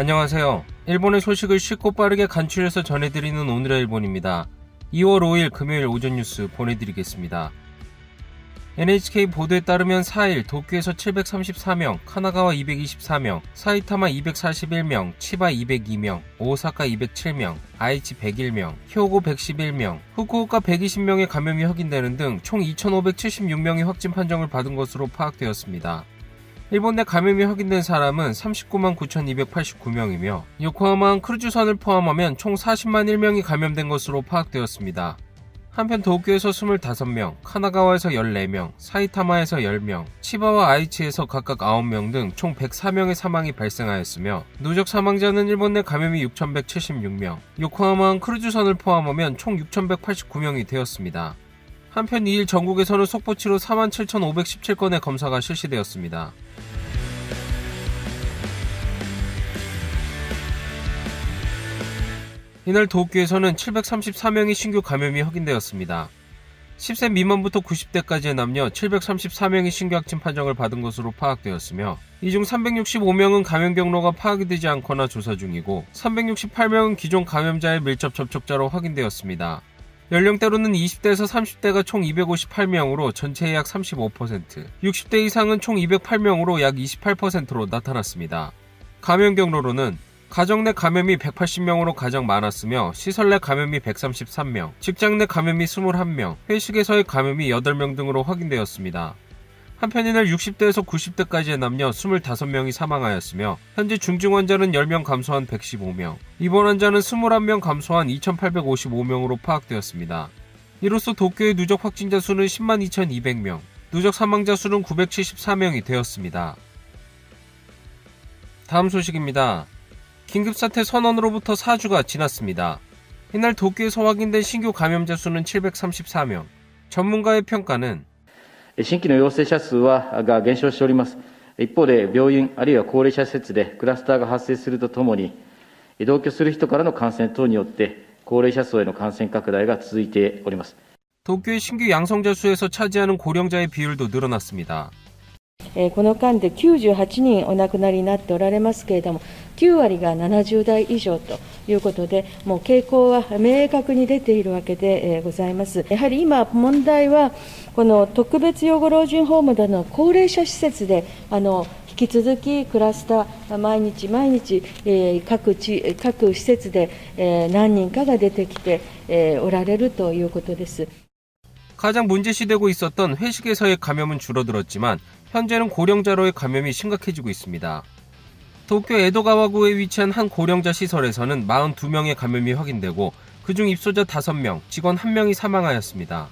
안녕하세요. 일본의 소식을 쉽고 빠르게 간추려서 전해드리는 오늘의 일본입니다. 2월 5일 금요일 오전 뉴스 보내드리겠습니다. NHK 보도에 따르면 4일 도쿄에서 734명, 카나가와 224명, 사이타마 241명, 치바 202명, 오사카 207명, 아이치 101명, hyogo 111명, 후쿠오카 120명의 감염이 확인되는 등 총 2,576명이 확진 판정을 받은 것으로 파악되었습니다. 일본 내 감염이 확인된 사람은 39만 9,289명이며 요코하마항 크루즈선을 포함하면 총 40만 1명이 감염된 것으로 파악되었습니다. 한편 도쿄에서 25명, 카나가와에서 14명, 사이타마에서 10명, 치바와 아이치에서 각각 9명 등 총 104명의 사망이 발생하였으며 누적 사망자는 일본 내 감염이 6,176명, 요코하마항 크루즈선을 포함하면 총 6,189명이 되었습니다. 한편 2일 전국에서는 속보치로 47,517건의 검사가 실시되었습니다. 이날 도쿄에서는 734명의 신규 감염이 확인되었습니다. 10세 미만부터 90대까지의 남녀 734명이 신규 확진 판정을 받은 것으로 파악되었으며 이 중 365명은 감염 경로가 파악이 되지 않거나 조사 중이고 368명은 기존 감염자의 밀접 접촉자로 확인되었습니다. 연령대로는 20대에서 30대가 총 258명으로 전체의 약 35%, 60대 이상은 총 208명으로 약 28%로 나타났습니다. 감염 경로로는 가정 내 감염이 180명으로 가장 많았으며 시설 내 감염이 133명, 직장 내 감염이 21명, 회식에서의 감염이 8명 등으로 확인되었습니다. 한편 이날 60대에서 90대까지의 남녀 25명이 사망하였으며 현재 중증 환자는 10명 감소한 115명, 입원 환자는 21명 감소한 2,855명으로 파악되었습니다. 이로써 도쿄의 누적 확진자 수는 10만 2,200명, 누적 사망자 수는 974명이 되었습니다. 다음 소식입니다. 긴급사태 선언으로부터 4주가 지났습니다. 이날 도쿄에서 확인된 신규 감염자 수는 734명. 전문가의 평가는 新規の陽性者数が減少しております。一方で病院あるいは高齢者施設でクラスターが発生するとともに同居する人からの感染等によって高齢者層への感染拡大が続いております。 도쿄의 신규 양성자 수에서 차지하는 고령자의 비율도 늘어났습니다. この間で98人お亡くなりになっておられますけれども、9割が70代以上ということで、もう傾向は明確に出ているわけでございます。やはり今、問題は、この特別養護老人ホームなどの高齢者施設で、引き続きクラスター、毎日、各施設で何人かが出てきておられるということです。 가장 문제시되고 있었던 회식에서의 감염은 줄어들었지만 현재는 고령자로의 감염이 심각해지고 있습니다. 도쿄 에도가와구에 위치한 한 고령자 시설에서는 42명의 감염이 확인되고 그중 입소자 5명, 직원 1명이 사망하였습니다.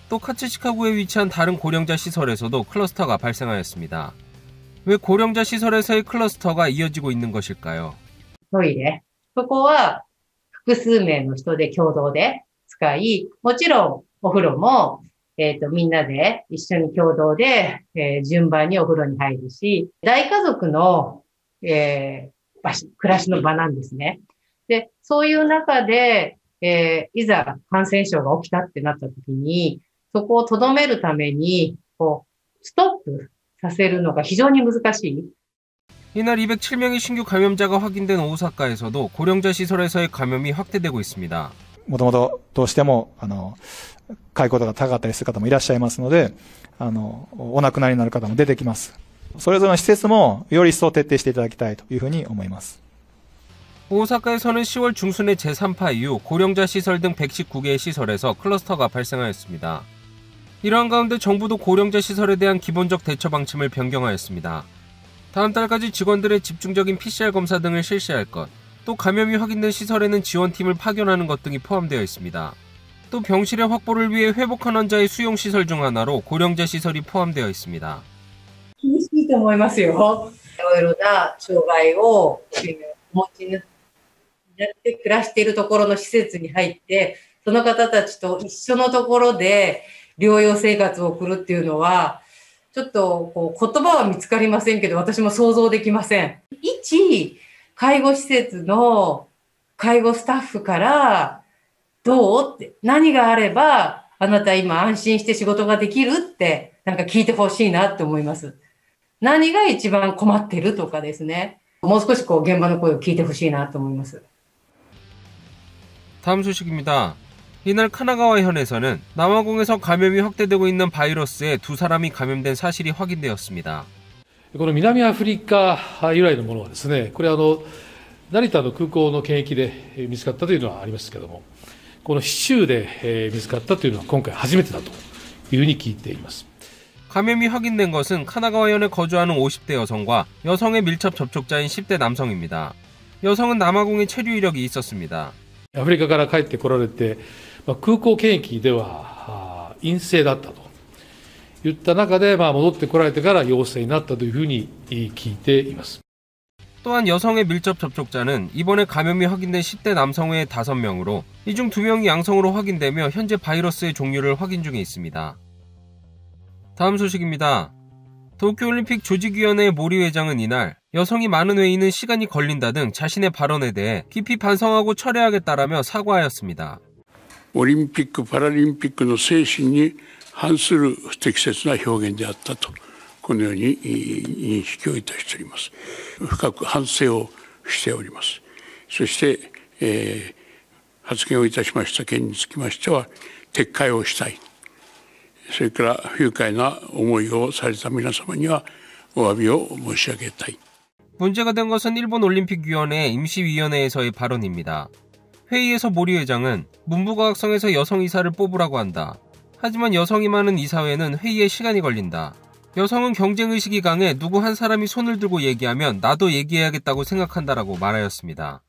또 카츠시카구에 위치한 다른 고령자 시설에서도 클러스터가 발생하였습니다. 왜 고령자 시설에서의 클러스터가 이어지고 있는 것일까요? トイレ。そこは複数名の人で共同で使い、もちろんお風呂も、みんなで一緒に共同で、順番にお風呂に入るし、大家族の、暮らしの場なんですね。で、そういう中で、いざ感染症が起きたってなった時に、そこを留めるために、ストップさせるのが非常に難しい。 이날 207명의 신규 감염자가 확인된 오사카에서도 고령자 시설에서의 감염이 확대되고 있습니다. もともとどうしても介護度が高かったりする方もいらっしゃいますので、お亡くなりになる方も出てきます。それぞれの施設もより一層徹底していただきたいというふうに思います。 오사카에서는 10월 중순에 제3파 이후 고령자 시설 등 119개의 시설에서 클러스터가 발생하였습니다. 이러한 가운데 정부도 고령자 시설에 대한 기본적 대처 방침을 변경하였습니다. 다음 달까지 직원들의 집중적인 PCR 검사 등을 실시할 것, 또 감염이 확인된 시설에는 지원팀을 파견하는 것 등이 포함되어 있습니다. 또 병실의 확보를 위해 회복한 환자의 수용시설 중 하나로 고령자 시설이 포함되어 있습니다. 厳しいと思いますよ。いろいろな障害をお持ちになって暮らしているところの施設に入って、その方たちと一緒のところで療養生活を送るっていうのは、ちょっと言葉は見つかりませんけど、私も想像できません。一介護施設の介護スタッフからどうって、何があればあなた今安心して仕事ができるってなんか聞いてほしいなって思います。何が一番困ってるとかですね。もう少し現場の声を聞いてほしいなと思います。 다음 소식입니다. 이날 카나가와현에서는 남아공에서 감염이 확대되고 있는 바이러스에 2사람이 감염된 사실이 확인되었습니다. この南アフリカ由来のものはですね、これ成田の空港の検疫で見つかったというのはありますけれども、この市中で見つかったというのは今回初めてだというふうに聞いています。 감염이 확인된 것은 카나가와현에 거주하는 50대 여성과 여성의 밀접 접촉자인 10대 남성입니다. 여성은 남아공에 체류 이력이 있었습니다. アフリカから帰ってこられて、空港検疫では陰性だったといった中で、戻ってこられてから陽性になったというふうに聞いています。 또한 여성의 밀접 접촉자는 이번에 감염이 확인된 10대 남성 외 5명으로 이 중 2명이 양성으로 확인되며 현재 바이러스의 종류를 확인 중에 있습니다. 다음 소식입니다. 도쿄올림픽 조직위원회의 모리 회장은 이날 여성이 많은 회의는 시간이 걸린다 등 자신의 발언에 대해 깊이 반성하고 철회하겠다라며 사과하였습니다. オリンピック・パラリンピックの精神に反する不適切な表現であったとこのように認識をいたしております。深く反省をしております。そして、発言をいたしました件につきましては撤回をしたい。それから不愉快な思いをされた皆様にはお詫びを申し上げたい。 문제가 된 것은 일본 올림픽위원회 임시위원회에서의 발언입니다. 회의에서 모리 회장은 문부과학성에서 여성 이사를 뽑으라고 한다. 하지만 여성이 많은 이사회는 회의에 시간이 걸린다. 여성은 경쟁의식이 강해 누구 한 사람이 손을 들고 얘기하면 나도 얘기해야겠다고 생각한다라고 말하였습니다.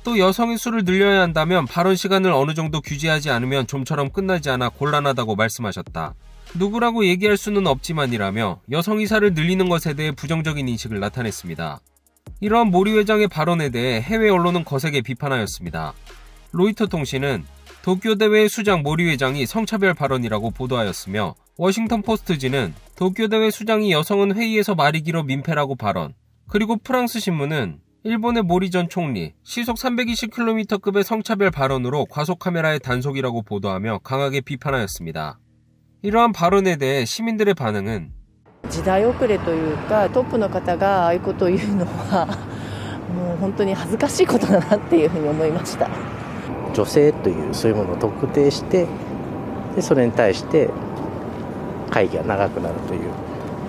또 여성의 수를 늘려야 한다면 발언 시간을 어느 정도 규제하지 않으면 좀처럼 끝나지 않아 곤란하다고 말씀하셨다. 누구라고 얘기할 수는 없지만이라며 여성 이사를 늘리는 것에 대해 부정적인 인식을 나타냈습니다. 이러한 모리 회장의 발언에 대해 해외 언론은 거세게 비판하였습니다. 로이터 통신은 도쿄대회 수장 모리 회장이 성차별 발언이라고 보도하였으며 워싱턴 포스트지는 도쿄대회 수장이 여성은 회의에서 말이 길어 민폐라고 발언, 그리고 프랑스 신문은 일본의 모리 전 총리 시속 320km급의 성차별 발언으로 과속카메라의 단속이라고 보도하며 강하게 비판하였습니다. 이러한 발언에 대해 시민들의 반응은 時代遅れというかトップの方がああいうことを言うのはもう本当に恥ずかしいことだなっていうふうに思いました。女性というそういうものを特定してでそれに対して会議が長くなるという、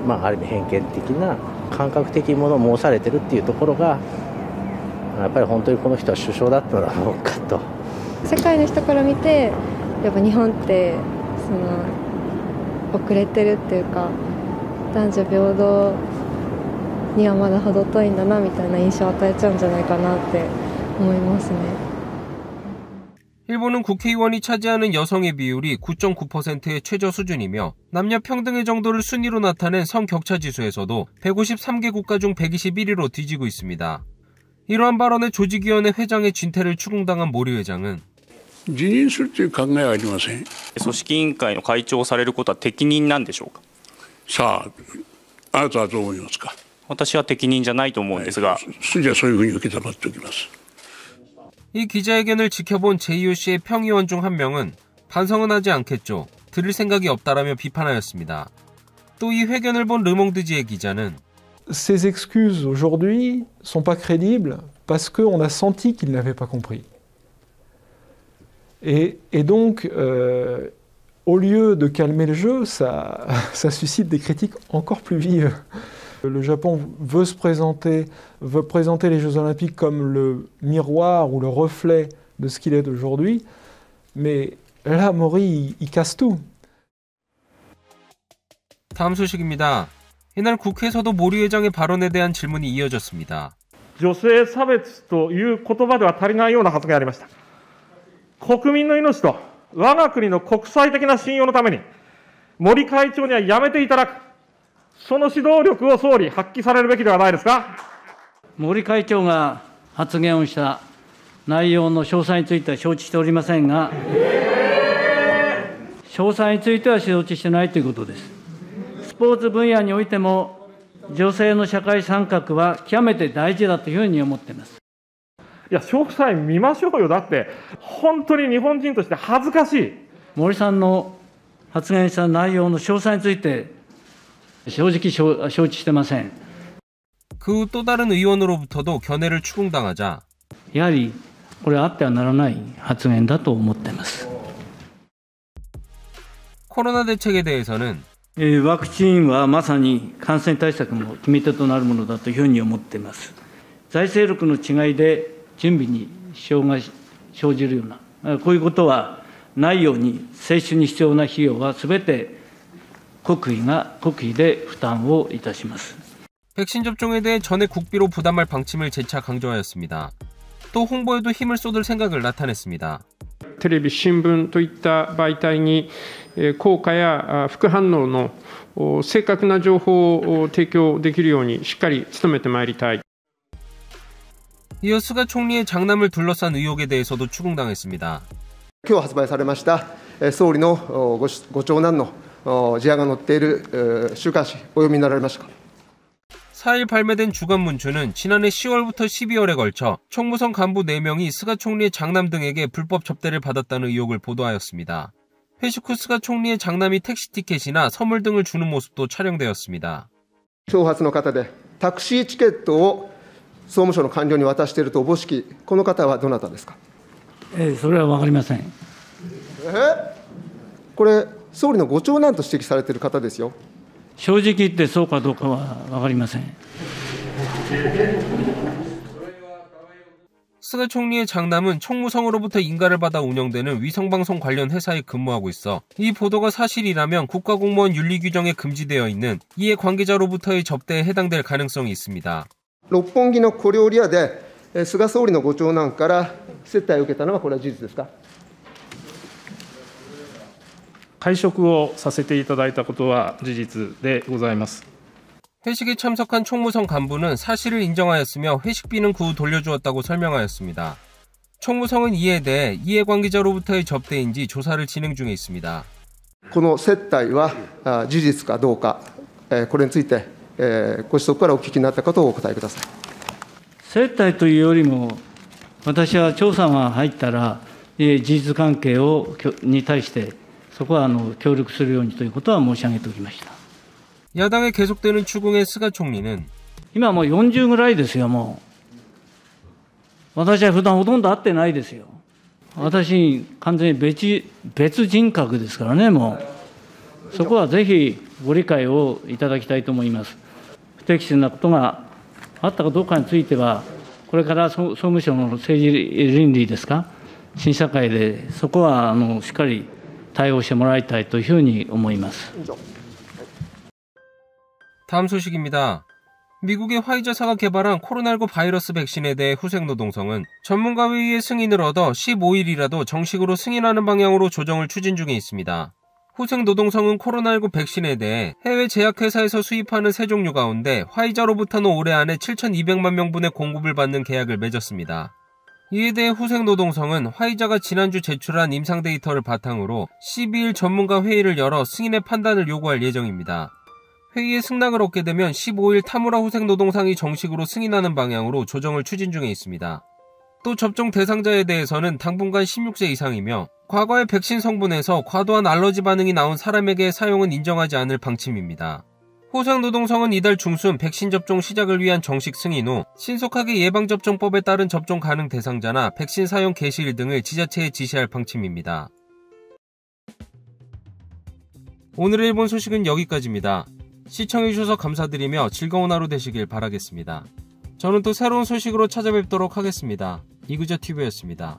ある意味偏見的な感覚的なものを申されているっていうところがやっぱり本当にこの人は首相だったのだろうかと。世界の人から見てやっぱ日本って遅れてるっていうか男女平等にはまだ程遠いんだなみたいな印象を与えちゃうんじゃないかなって思いますね。 일본은 국회의원이 차지하는 여성의 비율이 9.9%의 최저 수준이며 남녀 평등의 정도를 순위로 나타낸 성격차 지수에서도 153개 국가 중 121위로 뒤지고 있습니다. 이러한 발언에 조직위원회 회장의 진퇴를 추궁당한 모리 회장은 辞任するという考えはありません。組織委員会の会長をされることは適任なんでしょうか。さあ、あなたはどう思いますか。私は適任じゃないと思うんですが、筋はそういうふうに受け止まっておきます。 이 기자회견을 지켜본 JOC의 평의원 중 한 명은 반성은 하지 않겠죠. 들을 생각이 없다라며 비판하였습니다. 또 이 회견을 본 르몽드지의 기자는 Ces excuses aujourd'hui sont pas crédibles parce qu'on a senti qu'il n'avait pas compris. Et donc, au lieu de calmer le jeu, ça suscite des critiques encore plus vives. Le Japon veut présenter les Jeux Olympiques comme le miroir ou le reflet de ce qu'il est aujourd'hui, mais là, Mori, il casse tout. 다음 소식입니다. 이날 국회에서도 모리 회장의 발언에 대한 질문이 이어졌습니다. 女性差別という言葉では足りないような発言がありました。国民の命と我が国の国際的な信用のために森会長にはやめていただく、その指導力を総理発揮されるべきではないですか。森会長が発言をした内容の詳細については承知しておりませんが、詳細については承知してないということです。スポーツ分野においても女性の社会参画は極めて大事だというふうに思っています。いや、詳細見ましょうよ。だって本当に日本人として恥ずかしい。森さんの発言した内容の詳細について正直承知してません。그 후 또 다른 의원으로부터도 견해를 추궁당하자 やはりこれはあってはならない発言だと思っています。 코로나 대책에 대해서는 ワクチンはまさに感染対策の決め手となるものだというふうに思っています。財政力の違いで準備に支障が生じるような、こういうことはないように、接種に必要な費用はすべて国費で負担をいたします。 백신 접종에 대해 전액 국비로 부담할 방침을 재차 강조하였습니다. 또 홍보에도 힘을 쏟을 생각을 나타냈습니다. テレビ、新聞といった媒体に効果や副反応の正確な情報を提供できるようにしっかり努めてまいりたい。 이어菅총리의 장남을 둘러싼 의혹에 대해서도 추궁당했습니다. 今日発売されました総理のご長男の事案が載っている週刊誌お読みになられましたか? 4일 발매된 주간 문춘은 지난해 10월부터 12월에 걸쳐 총무성 간부 4명이菅총리의 장남 등에게 불법 접대를 받았다는 의혹을 보도하였습니다. 회식 후菅총리의 장남이 택시 티켓이나 선물 등을 주는 모습도 촬영되었습니다. 長髪の方でタクシーチケットを総務省の官僚に渡しているとおぼしきこの方はどなたですか? それは分かりません。これ総理のご長男と指摘されている方ですよ。正直言ってそうかどうかは分かりません。 菅총리의 장남은 총무성으로부터 인가를 받아 운영되는 위성방송 관련 회사에 근무하고 있어 이 보도가 사실이라면 국가공무원 윤리규정에 금지되어 있는 이해 관계자로부터의 접대에 해당될 가능성이 있습니다. 六本木の小料理屋で菅総理のご長男から接待を受けたのはこれは事実ですか? 会食をさせていただいたことは事実でございます。 회식에 참석한 총무성 간부는 사실을 인정하였으며 회식비는 그 후 돌려주었다고 설명하였습니다. 총무성은 이에 대해 이해관계자로부터의 접대인지 조사를 진행 중에 있습니다. この接待は事実かどうか、これについてご子息からお聞きになったことをお答えください。接待というよりも、私は調査が入ったら、事実関係に対して、そこは協力するようにということは申し上げておきました。 야당에 계속되는 추궁에菅총리는 今もう40ぐらいですよ、もう。私は普段ほとんど会ってないですよ。私、完全に別人格ですからね、もう。そこはぜひご理解をいただきたいと思います。不適切なことがあったかどうかについては、これから総務省の政治倫理ですか、審査会でそこはしっかり対応してもらいたいというふうに思います。 다음 소식입니다. 미국의 화이자사가 개발한 코로나19 바이러스 백신에 대해 후생노동성은 전문가 회의의 승인을 얻어 15일이라도 정식으로 승인하는 방향으로 조정을 추진 중에 있습니다. 후생노동성은 코로나19 백신에 대해 해외 제약회사에서 수입하는 세 종류 가운데 화이자로부터는 올해 안에 7,200만 명분의 공급을 받는 계약을 맺었습니다. 이에 대해 후생노동성은 화이자가 지난주 제출한 임상 데이터를 바탕으로 12일 전문가 회의를 열어 승인의 판단을 요구할 예정입니다. 회의에 승낙을 얻게 되면 15일 타무라 후생노동상이 정식으로 승인하는 방향으로 조정을 추진 중에 있습니다. 또 접종 대상자에 대해서는 당분간 16세 이상이며 과거의 백신 성분에서 과도한 알러지 반응이 나온 사람에게 사용은 인정하지 않을 방침입니다. 후생노동성은 이달 중순 백신 접종 시작을 위한 정식 승인 후 신속하게 예방접종법에 따른 접종 가능 대상자나 백신 사용 개시일 등을 지자체에 지시할 방침입니다. 오늘의 일본 소식은 여기까지입니다. 시청해주셔서 감사드리며 즐거운 하루 되시길 바라겠습니다. 저는 또 새로운 소식으로 찾아뵙도록 하겠습니다. 이그저TV였습니다.